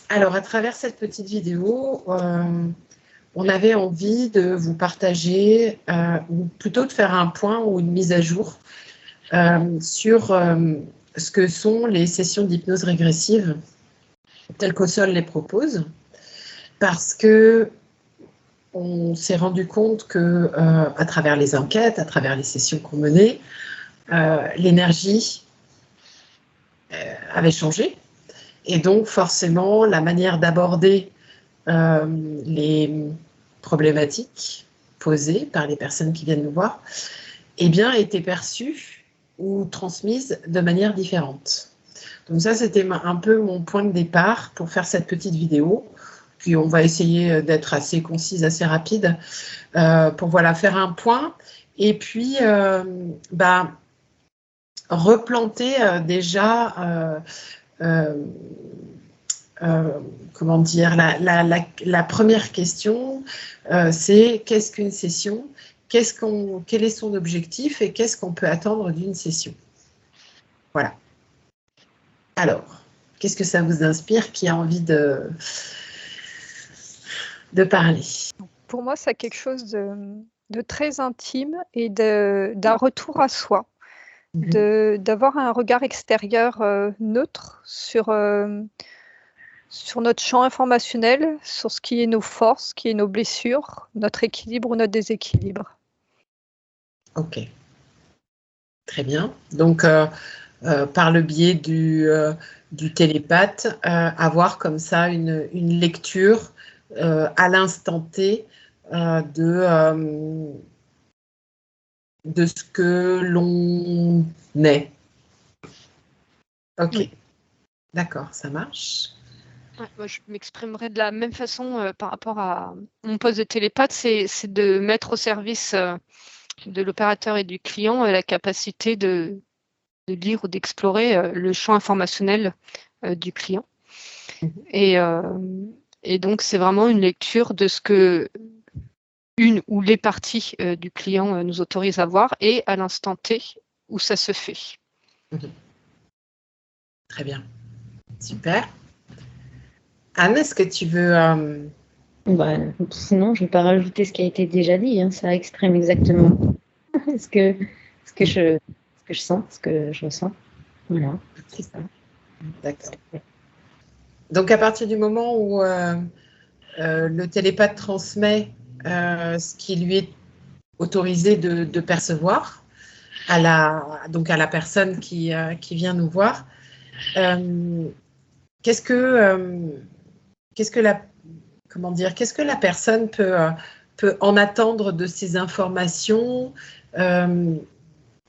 Alors, à travers cette petite vidéo, on avait envie de vous partager, ou plutôt de faire un point ou une mise à jour sur ce que sont les sessions d'hypnose régressive telles qu'Aussol les propose, parce que on s'est rendu compte que, à travers les enquêtes, à travers les sessions qu'on menait, l'énergie avait changé. Et donc, forcément, la manière d'aborder les problématiques posées par les personnes qui viennent nous voir, eh bien, était perçue ou transmise de manière différente. Donc ça, c'était un peu mon point de départ pour faire cette petite vidéo. Puis on va essayer d'être assez concise, assez rapide, pour voilà, faire un point. Et puis, replanter déjà, comment dire, la première question, c'est qu'est-ce qu'une session, quel est son objectif et qu'est-ce qu'on peut attendre d'une session. Voilà. Alors, qu'est-ce que ça vous inspire? Qui a envie de parler? Pour moi, c'est quelque chose de très intime et d'un retour à soi, d'avoir un regard extérieur neutre sur notre champ informationnel, sur ce qui est nos forces, ce qui est nos blessures, notre équilibre ou notre déséquilibre. Ok. Très bien. Donc, par le biais du télépathe, avoir comme ça une lecture à l'instant T de ce que l'on est. Ok, oui. D'accord, ça marche. Ouais, moi, je m'exprimerai de la même façon par rapport à mon poste de télépathe, c'est de mettre au service de l'opérateur et du client la capacité de lire ou d'explorer le champ informationnel du client. Et donc, c'est vraiment une lecture de ce que une ou les parties du client nous autorisent à voir et à l'instant T où ça se fait. Très bien. Super. Anne, est-ce que tu veux... sinon, je ne vais pas rajouter ce qui a été déjà dit. Hein, ça exprime exactement ce que je sens, ce que je ressens. Voilà, c'est ça. D'accord. Donc, à partir du moment où le télépathe transmet ce qui lui est autorisé de percevoir à la personne qui vient nous voir, qu'est-ce que la personne peut en attendre de ces informations?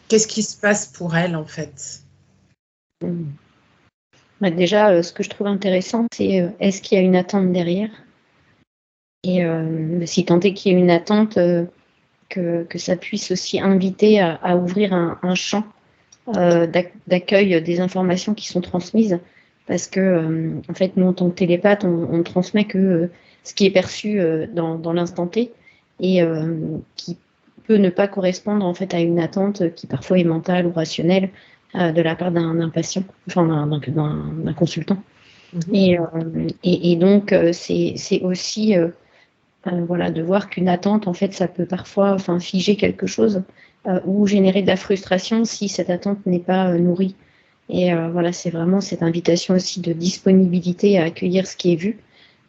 Qu'est-ce qui se passe pour elle, en fait? Déjà, ce que je trouve intéressant, c'est est-ce qu'il y a une attente derrière? Et si tant est qu'il y ait une attente, que ça puisse aussi inviter à ouvrir un champ d'accueil des informations qui sont transmises. Parce que, en fait, nous, en tant que télépathe, on ne transmet que ce qui est perçu dans l'instant T et qui peut ne pas correspondre en fait à une attente qui parfois est mentale ou rationnelle de la part d'un patient, enfin d'un consultant. Et donc, c'est aussi voilà, de voir qu'une attente, en fait, ça peut parfois figer quelque chose ou générer de la frustration si cette attente n'est pas nourrie. Et voilà, c'est vraiment cette invitation aussi de disponibilité à accueillir ce qui est vu,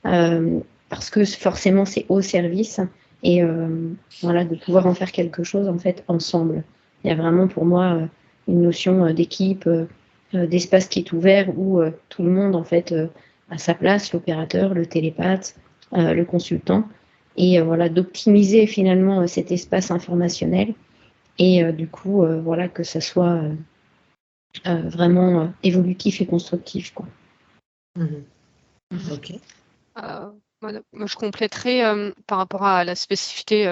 parce que forcément, c'est au service, et voilà, de pouvoir en faire quelque chose, en fait, ensemble. Il y a vraiment, pour moi, une notion d'équipe, d'espace qui est ouvert, où tout le monde, en fait, a sa place, l'opérateur, le télépathe, le consultant, et voilà, d'optimiser finalement cet espace informationnel, et du coup, voilà, que ça soit vraiment évolutif et constructif, quoi. Ok. Moi, je compléterai par rapport à la spécificité,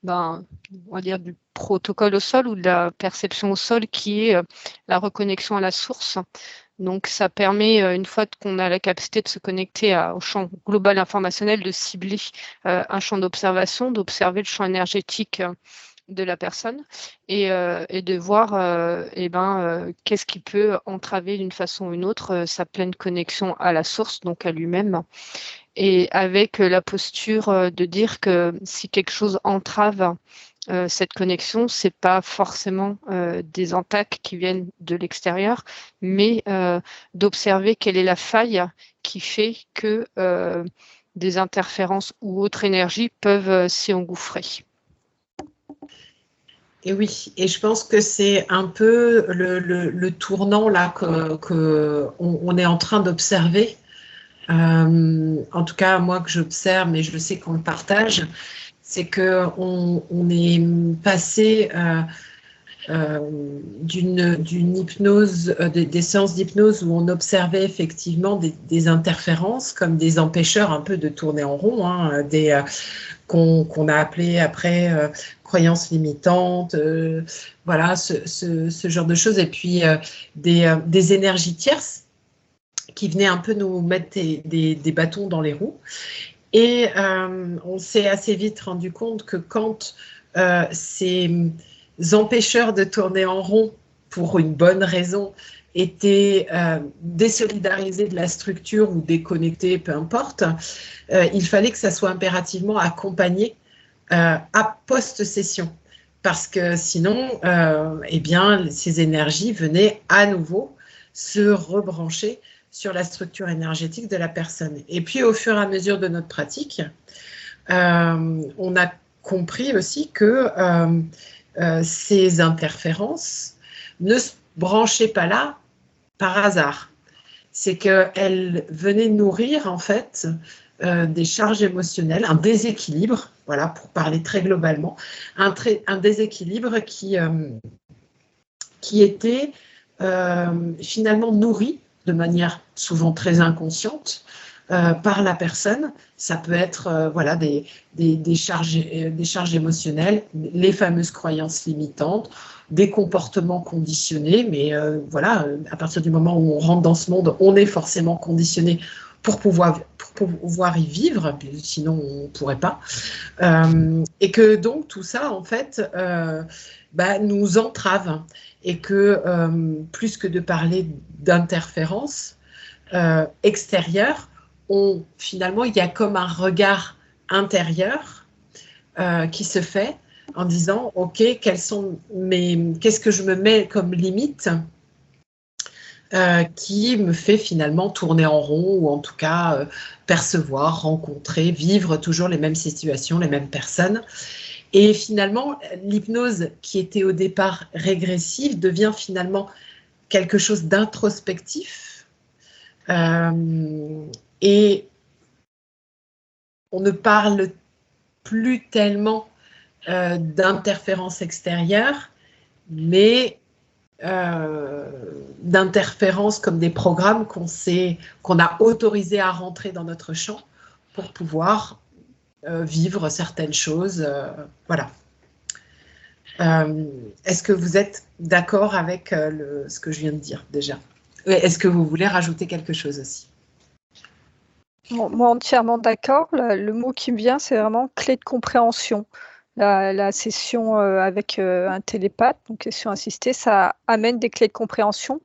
on va dire, du protocole au sol ou de la perception au sol, qui est la reconnexion à la source. Donc, ça permet, une fois qu'on a la capacité de se connecter au champ global informationnel, de cibler un champ d'observation, d'observer le champ énergétique de la personne et de voir qu'est-ce qui peut entraver d'une façon ou une autre sa pleine connexion à la source, donc à lui-même. Et avec la posture de dire que si quelque chose entrave cette connexion, c'est pas forcément des attaques qui viennent de l'extérieur, mais d'observer quelle est la faille qui fait que des interférences ou autres énergies peuvent s'y engouffrer. Et oui, et je pense que c'est un peu le tournant là qu'on est en train d'observer. En tout cas, moi que j'observe, mais je sais qu'on le partage, c'est qu'on est passé d'une hypnose, des séances d'hypnose où on observait effectivement des interférences comme des empêcheurs un peu de tourner en rond, hein, qu'on a appelé après croyances limitantes, voilà, ce genre de choses, et puis des énergies tierces qui venaient un peu nous mettre des bâtons dans les roues. Et on s'est assez vite rendu compte que quand ces empêcheurs de tourner en rond pour une bonne raison étaient désolidarisés de la structure ou déconnectés, peu importe, il fallait que ça soit impérativement accompagné à post-session. Parce que sinon, eh bien, ces énergies venaient à nouveau se rebrancher sur la structure énergétique de la personne. Et puis, au fur et à mesure de notre pratique, on a compris aussi que ces interférences ne se branchaient pas là par hasard. C'est qu'elles venaient nourrir, en fait, des charges émotionnelles, un déséquilibre, voilà, pour parler très globalement, un déséquilibre qui était finalement nourri de manière souvent très inconsciente par la personne. Ça peut être voilà, des charges émotionnelles, les fameuses croyances limitantes, des comportements conditionnés, mais voilà, à partir du moment où on rentre dans ce monde, on est forcément conditionné pour pouvoir y vivre, sinon on ne pourrait pas. Et que donc tout ça, en fait, nous entrave. Et que plus que de parler d'interférences extérieures, finalement, il y a comme un regard intérieur qui se fait en disant, OK, qu'est-ce que je me mets comme limite qui me fait finalement tourner en rond ou en tout cas percevoir, rencontrer, vivre toujours les mêmes situations, les mêmes personnes. Et finalement, l'hypnose qui était au départ régressive devient finalement quelque chose d'introspectif. Et on ne parle plus tellement d'interférences extérieures, mais d'interférences comme des programmes qu'on a autorisés à rentrer dans notre champ pour pouvoir vivre certaines choses. Voilà. Est-ce que vous êtes d'accord avec ce que je viens de dire déjà? Est-ce que vous voulez rajouter quelque chose aussi? Bon, moi, entièrement d'accord. Le mot qui me vient, c'est vraiment clé de compréhension. La session avec un télépathe, donc question assistée, ça amène des clés de compréhension,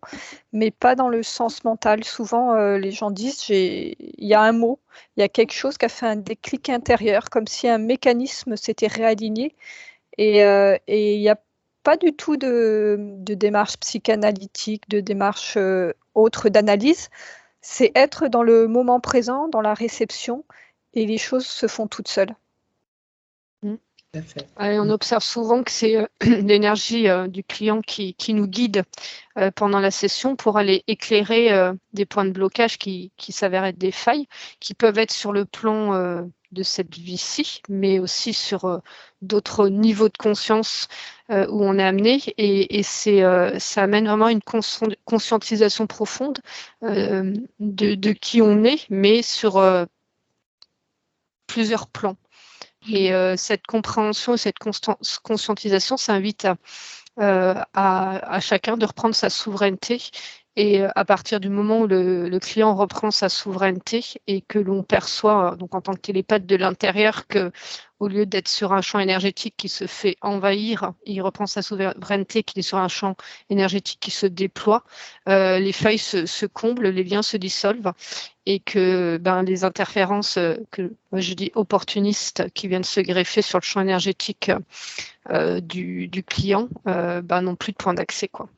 mais pas dans le sens mental. Souvent, les gens disent, il y a un mot, il y a quelque chose qui a fait un déclic intérieur, comme si un mécanisme s'était réaligné. Et il n'y a pas du tout de démarche psychanalytique, de démarche autre d'analyse. C'est être dans le moment présent, dans la réception, et les choses se font toutes seules. Et on observe souvent que c'est l'énergie du client qui nous guide pendant la session pour aller éclairer des points de blocage qui s'avèrent être des failles, qui peuvent être sur le plan de cette vie-ci, mais aussi sur d'autres niveaux de conscience où on est amené. Et ça amène vraiment une conscientisation profonde de qui on est, mais sur plusieurs plans. Et cette compréhension, cette conscientisation, ça invite à chacun de reprendre sa souveraineté Et à partir du moment où le client reprend sa souveraineté et que l'on perçoit, donc en tant que télépathe de l'intérieur, que au lieu d'être sur un champ énergétique qui se fait envahir, il reprend sa souveraineté, qu'il est sur un champ énergétique qui se déploie, les failles se comblent, les liens se dissolvent et que les interférences que moi je dis opportunistes qui viennent se greffer sur le champ énergétique du client n'ont plus de point d'accès, quoi.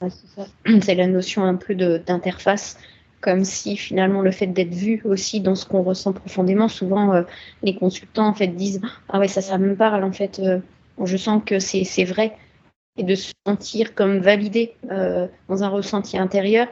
Ouais, c'est ça. C'est la notion un peu d'interface, comme si finalement le fait d'être vu aussi dans ce qu'on ressent profondément, souvent les consultants en fait disent ah ouais ça me parle en fait, je sens que c'est vrai, et de se sentir comme validé dans un ressenti intérieur,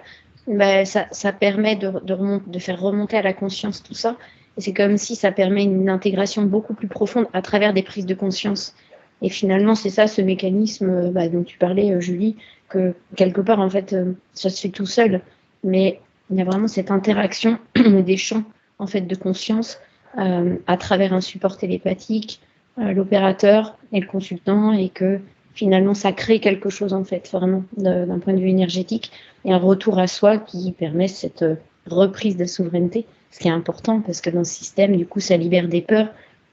ça permet de faire remonter à la conscience tout ça, et c'est comme si ça permet une intégration beaucoup plus profonde à travers des prises de conscience. Et finalement, c'est ça, ce mécanisme dont tu parlais, Julie, que quelque part, en fait, ça se fait tout seul. Mais il y a vraiment cette interaction des champs, en fait, de conscience à travers un support télépathique, l'opérateur et le consultant, et que finalement, ça crée quelque chose, en fait, vraiment, d'un point de vue énergétique, et un retour à soi qui permet cette reprise de souveraineté, ce qui est important, parce que dans ce système, du coup, ça libère des peurs,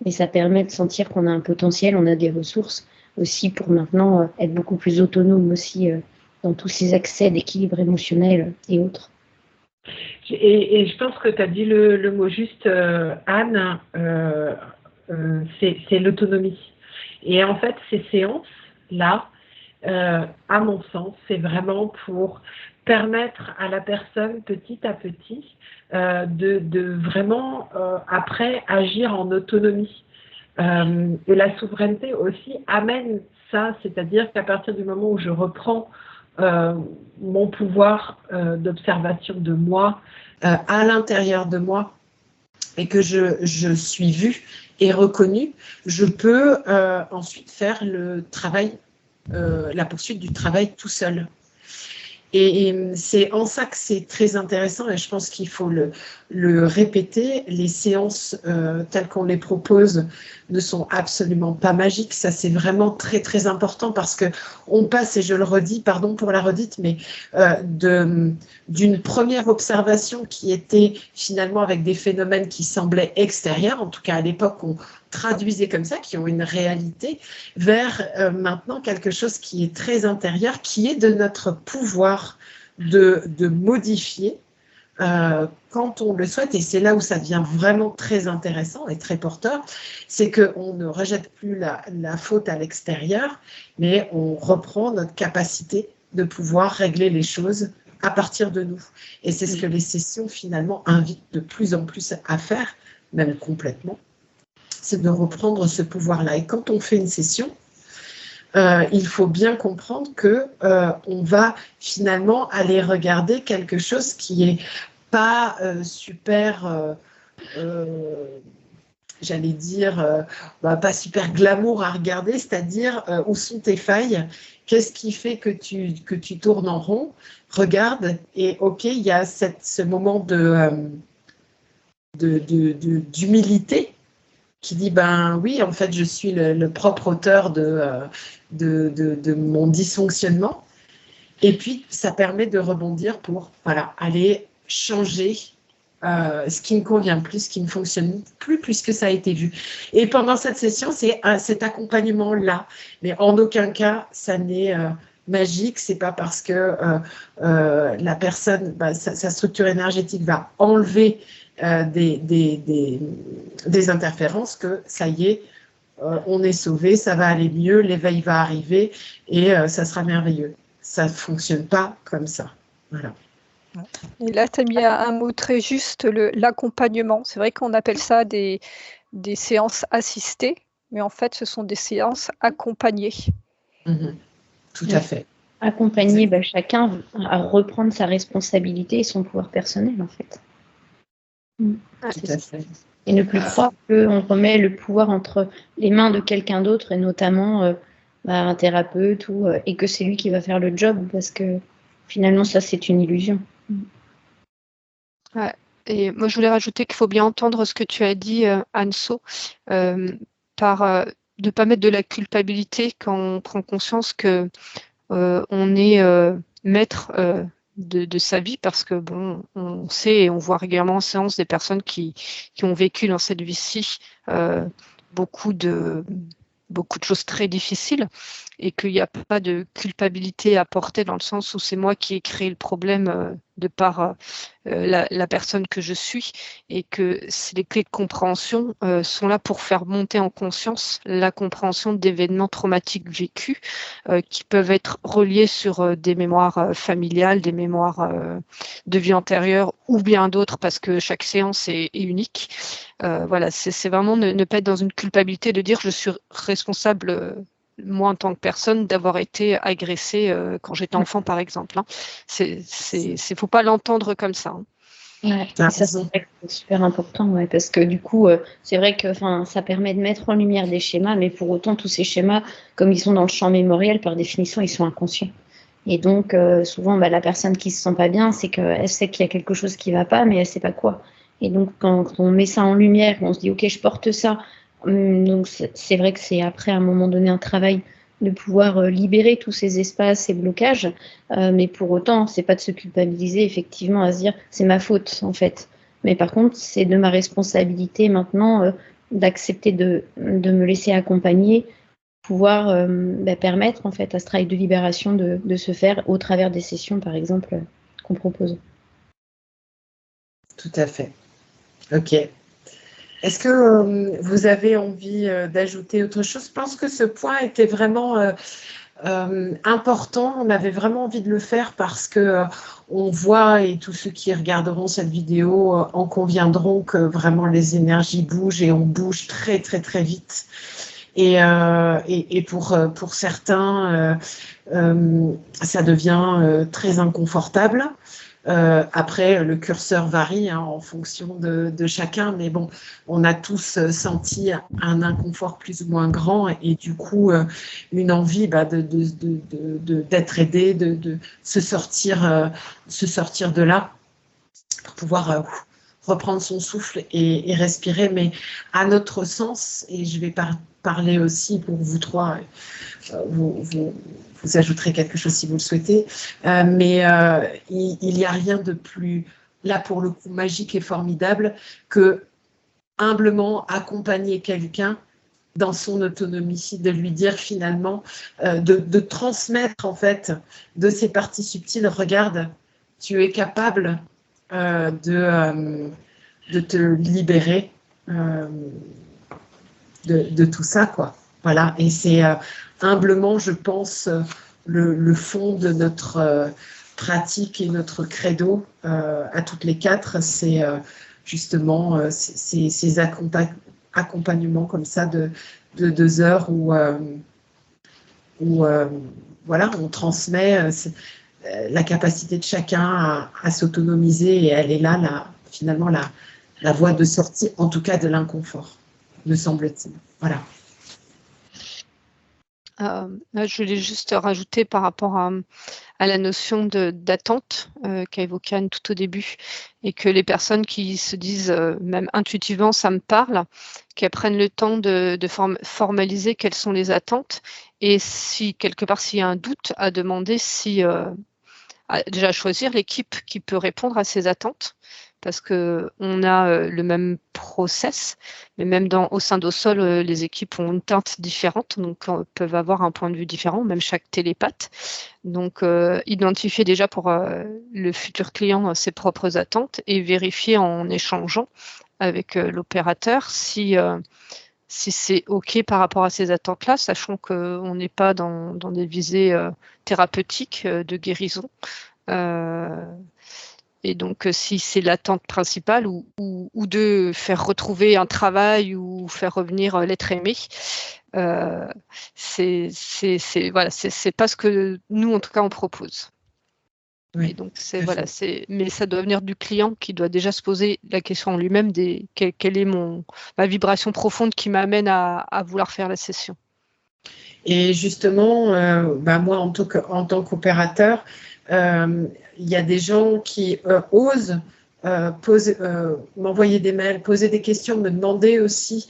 et ça permet de sentir qu'on a un potentiel, on a des ressources aussi pour maintenant être beaucoup plus autonome aussi dans tous ces accès d'équilibre émotionnel et autres. Et je pense que tu as dit le mot juste, Anne, c'est l'autonomie. Et en fait, ces séances-là, à mon sens, c'est vraiment pour permettre à la personne petit à petit de vraiment après agir en autonomie. Et la souveraineté aussi amène ça, c'est-à-dire qu'à partir du moment où je reprends mon pouvoir d'observation de moi à l'intérieur de moi et que je suis vue et reconnue, je peux ensuite faire le travail, la poursuite du travail tout seul. Et c'est en ça que c'est très intéressant, et je pense qu'il faut le répéter. Les séances telles qu'on les propose ne sont absolument pas magiques. Ça, c'est vraiment très, très important parce qu'on passe, et je le redis, pardon pour la redite, mais d'une première observation qui était finalement avec des phénomènes qui semblaient extérieurs, en tout cas à l'époque, on traduisait comme ça, qui ont une réalité, vers maintenant quelque chose qui est très intérieur, qui est de notre pouvoir de modifier quand on le souhaite. Et c'est là où ça devient vraiment très intéressant et très porteur, c'est qu'on ne rejette plus la faute à l'extérieur, mais on reprend notre capacité de pouvoir régler les choses à partir de nous. Et c'est ce que les sessions finalement invitent de plus en plus à faire, même complètement, c'est de reprendre ce pouvoir-là. Et quand on fait une session, il faut bien comprendre qu'on va finalement aller regarder quelque chose qui n'est pas super, j'allais dire, pas super glamour à regarder, c'est-à-dire où sont tes failles, qu'est-ce qui fait que tu tournes en rond, regarde, et ok, il y a ce moment d'humilité qui dit ben oui, en fait, je suis le propre auteur de mon dysfonctionnement. Et puis, ça permet de rebondir pour aller changer ce qui ne convient plus, ce qui ne fonctionne plus, puisque ça a été vu. Et pendant cette session, c'est cet accompagnement-là. Mais en aucun cas, ça n'est magique. C'est pas parce que la personne, sa structure énergétique va enlever des interférences que ça y est, on est sauvé, ça va aller mieux, l'éveil va arriver et ça sera merveilleux. Ça ne fonctionne pas comme ça. Voilà. Et là, tu as mis un mot très juste, l'accompagnement. C'est vrai qu'on appelle ça des séances assistées, mais en fait, ce sont des séances accompagnées. Tout à fait. Accompagner chacun à reprendre sa responsabilité et son pouvoir personnel, en fait. Tout à fait. Et ne plus croire qu'on remet le pouvoir entre les mains de quelqu'un d'autre, et notamment un thérapeute, et que c'est lui qui va faire le job, parce que finalement, ça, c'est une illusion. Ouais. Et moi, je voulais rajouter qu'il faut bien entendre ce que tu as dit, Anso, de ne pas mettre de la culpabilité quand on prend conscience que on est maître de sa vie, parce que bon, on sait et on voit régulièrement en séance des personnes qui ont vécu dans cette vie-ci beaucoup de choses très difficiles, et qu'il n'y a pas de culpabilité à porter, dans le sens où c'est moi qui ai créé le problème de par la personne que je suis, et que les clés de compréhension sont là pour faire monter en conscience la compréhension d'événements traumatiques vécus qui peuvent être reliés sur des mémoires familiales, des mémoires de vie antérieure, ou bien d'autres, parce que chaque séance est unique. Voilà, c'est vraiment ne pas être dans une culpabilité de dire je suis responsable, moi en tant que personne, d'avoir été agressée quand j'étais enfant, par exemple. Hein. Faut pas l'entendre comme ça. Hein. Ouais, ça c'est super important, ouais, parce que du coup, c'est vrai que ça permet de mettre en lumière des schémas, mais pour autant, tous ces schémas, comme ils sont dans le champ mémoriel, par définition, ils sont inconscients. Et donc, souvent, la personne qui se sent pas bien, c'est qu'elle sait qu'il y a quelque chose qui va pas, mais elle sait pas quoi. Et donc, quand on met ça en lumière, on se dit, ok, je porte ça. Donc, c'est vrai que c'est après, à un moment donné, un travail de pouvoir libérer tous ces espaces, ces blocages. Mais pour autant, c'est pas de se culpabiliser, effectivement, à se dire, c'est ma faute, en fait. Mais par contre, c'est de ma responsabilité maintenant d'accepter de me laisser accompagner, pouvoir permettre en fait à ce travail de libération de se faire au travers des sessions, par exemple, qu'on propose. Tout à fait. Ok. Est-ce que vous avez envie d'ajouter autre chose? Je pense que ce point était vraiment important. On avait vraiment envie de le faire parce que on voit, et tous ceux qui regarderont cette vidéo en conviendront, que vraiment les énergies bougent, et on bouge très très très vite. Et pour certains, ça devient très inconfortable. Après, le curseur varie en fonction de chacun, mais bon, on a tous senti un inconfort plus ou moins grand, et du coup, une envie d'être aidé, de se sortir de là pour pouvoir reprendre son souffle et respirer, mais à notre sens, et je vais parler aussi pour vous trois, vous ajouterez quelque chose si vous le souhaitez, mais il n'y a rien de plus, là pour le coup, magique et formidable que humblement accompagner quelqu'un dans son autonomie, de lui dire finalement, de transmettre en fait de ces parties subtiles, regarde, tu es capable de te libérer de tout ça, quoi. Voilà, et c'est humblement, je pense, le fond de notre pratique et notre credo à toutes les quatre, c'est justement ces accompagnements comme ça de 2 heures où voilà, on transmet la capacité de chacun à s'autonomiser, et elle est là finalement la voie de sortie, en tout cas de l'inconfort, me semble-t-il. Voilà. Je voulais juste rajouter par rapport à la notion d'attente qu'a évoqué Anne tout au début, et que les personnes qui se disent même intuitivement ça me parle, qu'elles prennent le temps de formaliser quelles sont les attentes, et si quelque part s'il y a un doute, à demander si déjà choisir l'équipe qui peut répondre à ces attentes, parce qu'on a le même process, mais même au sein d'Au-Sol, les équipes ont une teinte différente, donc peuvent avoir un point de vue différent, même chaque télépathe. Donc, identifier déjà pour le futur client ses propres attentes, et vérifier en échangeant avec l'opérateur si c'est OK par rapport à ces attentes-là, sachant qu'on n'est pas dans des visées thérapeutiques de guérison. Et donc, si c'est l'attente principale, ou de faire retrouver un travail, ou faire revenir l'être aimé, c'est pas ce que nous, en tout cas, on propose. Oui, et donc, mais ça doit venir du client, qui doit déjà se poser la question en lui-même quelle est ma vibration profonde qui m'amène à vouloir faire la session. Et justement, moi, en tant qu'opérateur, il y a des gens qui osent m'envoyer des mails, poser des questions, me demander aussi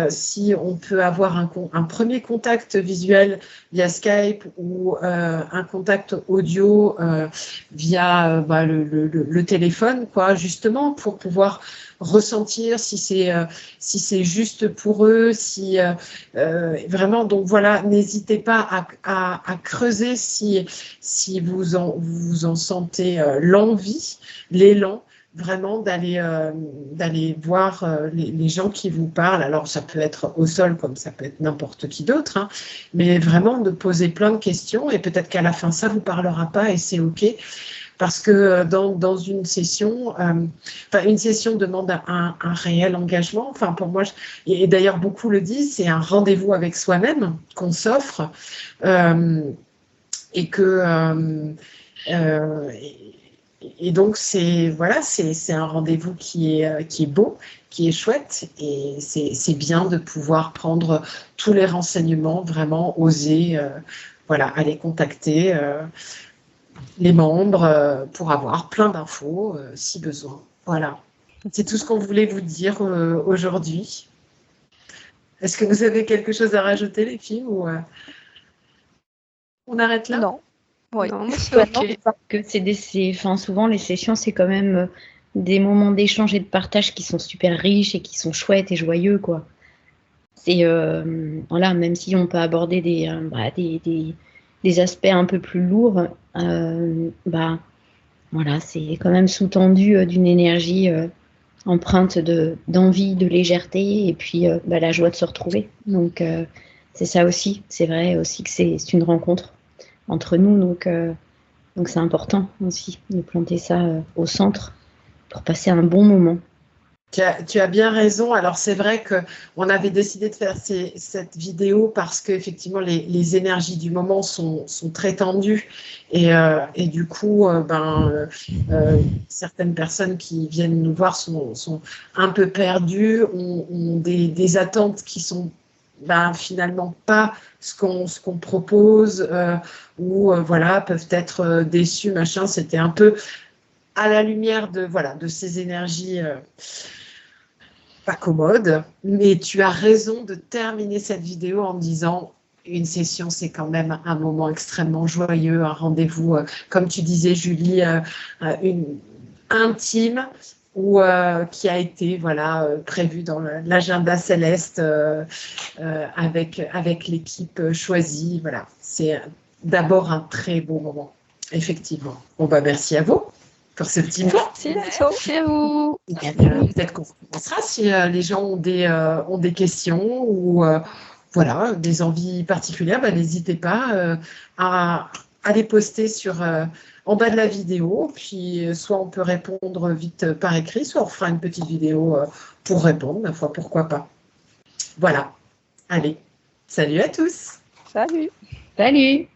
si on peut avoir un premier contact visuel via Skype ou un contact audio via le téléphone, quoi, justement pour pouvoir ressentir si c'est juste pour eux, si vraiment. Donc voilà, n'hésitez pas à creuser si vous en sentez l'envie, l'élan, vraiment d'aller voir les gens qui vous parlent. Alors ça peut être au sol comme ça peut être n'importe qui d'autre, hein, mais vraiment de poser plein de questions et peut-être qu'à la fin ça vous parlera pas et c'est ok. Parce que dans une session, une session demande un réel engagement. Enfin, pour moi, et d'ailleurs beaucoup le disent, c'est un rendez-vous avec soi-même qu'on s'offre, et que et donc c'est un rendez-vous qui est beau, qui est chouette, et c'est bien de pouvoir prendre tous les renseignements, vraiment oser, aller contacter les membres pour avoir plein d'infos si besoin. Voilà, c'est tout ce qu'on voulait vous dire aujourd'hui. Est-ce que vous avez quelque chose à rajouter, les filles, ou on arrête là? Non. Oui. Non, c'est ok. Que souvent les sessions, c'est quand même des moments d'échange et de partage qui sont super riches et qui sont chouettes et joyeux, quoi. C'est même si on peut aborder des aspects un peu plus lourds, c'est quand même sous-tendu d'une énergie empreinte d'envie, de légèreté, et puis la joie de se retrouver. Donc c'est ça aussi, c'est vrai aussi que c'est une rencontre entre nous, donc c'est important aussi de planter ça au centre pour passer un bon moment. Tu as bien raison. Alors c'est vrai qu'on avait décidé de faire cette vidéo parce qu'effectivement les énergies du moment sont très tendues et du coup certaines personnes qui viennent nous voir sont un peu perdues, ont des attentes qui sont finalement pas ce qu'on propose, ou peuvent être déçus, machin. C'était un peu à la lumière de ces énergies pas commodes, mais tu as raison de terminer cette vidéo en disant une session, c'est quand même un moment extrêmement joyeux, un rendez-vous, comme tu disais, Julie, intime, ou qui a été prévu dans l'agenda céleste avec l'équipe choisie. Voilà, c'est d'abord un très beau moment, effectivement. Merci à vous pour ce petit mot. Merci à vous. Peut-être qu'on commencera si les gens ont des questions ou des envies particulières. N'hésitez pas à les poster en bas de la vidéo. Puis soit on peut répondre vite par écrit, soit on fera une petite vidéo pour répondre. Ma foi, pourquoi pas. Voilà. Allez, salut à tous. Salut. Salut.